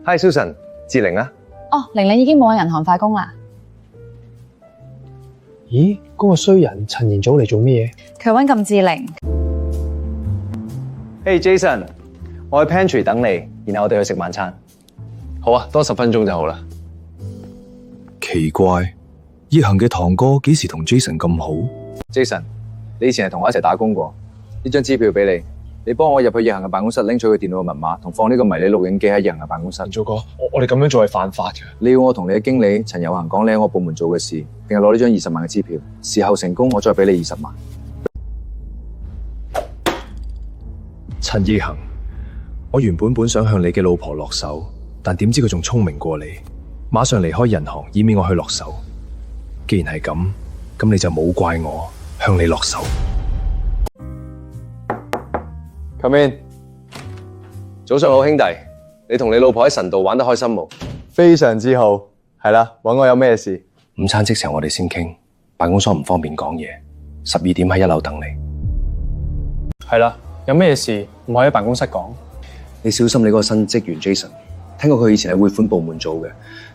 Hi Susan，志玲啊。哦，玲玲已經冇喺銀行返工啦。咦，嗰個衰人陳彥祖嚟做咩嘢？佢揾咁志玲。Hey Jason，我去 pantry 等你，然後我哋去食晚餐。好啊，多10分鐘就好啦。奇怪，葉恒嘅堂哥幾時同 Jason 咁好 ？Jason，你以前係同我一齊打工過，呢張支票俾你，你幫我入去葉恒嘅辦公室拎取佢電腦嘅密碼，同放呢個迷你錄影機喺葉恒嘅辦公室。祖哥，我哋咁樣做係犯法嘅。你要我同你嘅經理陳有恒講你喺我部門做嘅事，並係攞呢張20萬嘅支票。事後成功，我再俾你20萬。陳葉恒，我原本想向你嘅老婆落手，但點知佢仲聰明過你，馬上離開銀行，以免我去落手。既然係咁，咁你就冇怪我向你落手。Come in， 早上好兄弟，你同你老婆喺神道玩得開心冇？非常之好。係啦，搵我有咩事？午餐即時我哋先傾，辦公室唔方便講嘢。12點喺1樓等你。係啦，有咩事唔可以喺辦公室講。你小心你嗰個新職員 Jason， 聽過佢以前喺匯款部門做嘅。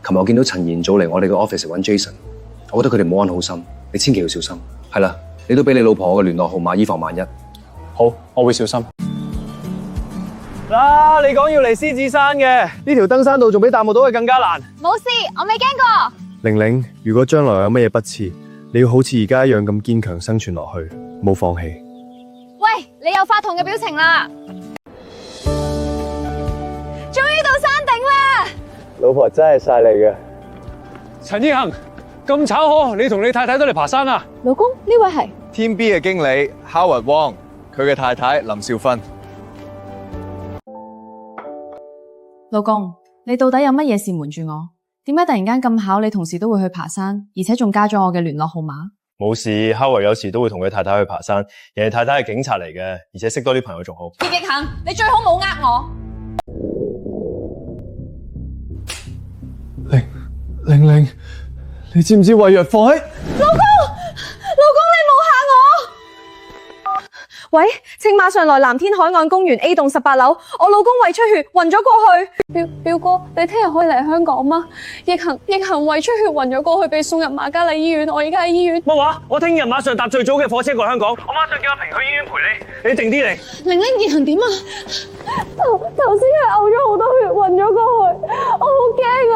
琴日我見到陳彥祖嚟我哋個 office 揾 Jason， 我覺得佢哋冇安好心，你千祈要小心。係啦，你都俾你老婆我嘅聯絡號碼，以防萬一。好，我會小心。嗱，你講要嚟獅子山嘅呢條登山道，仲比大霧島嘅更加難。冇事，我未驚過。玲玲，如果將來有乜嘢不測，你要好似而家一樣咁堅強生存落去，冇放棄。喂，你有發痛嘅表情啦！終於到山頂啦！老婆真係晒你嘅。陳葉恒，咁巧可，你同你太太都嚟爬山啊？老公，呢位係Team B 嘅經理 Howard Wong， 佢嘅太太林少芬。老公，你到底有乜嘢事瞞住我？點解突然間咁巧，你同時都會去爬山，而且仲加咗我嘅聯絡號碼？冇事，Howard有時都會同佢太太去爬山，人哋太太係警察嚟嘅，而且識多啲朋友仲好。葉奕恒，你最好冇呃我。玲玲，你知唔知胃藥放喺？老公，你冇嚇我！喂，請馬上來藍天海岸公園 A 棟18樓，我老公胃出血暈咗過去。表哥，你聽日可以嚟香港嗎？奕恒胃出血暈咗過去，被送入瑪嘉烈醫院，我而家喺醫院。乜話？我聽日馬上搭最早嘅火車過香港，我馬上叫阿平去醫院陪你。你靜啲嚟。玲玲，奕恒點啊？頭先佢嘔咗好多血，暈咗過去，我好驚啊！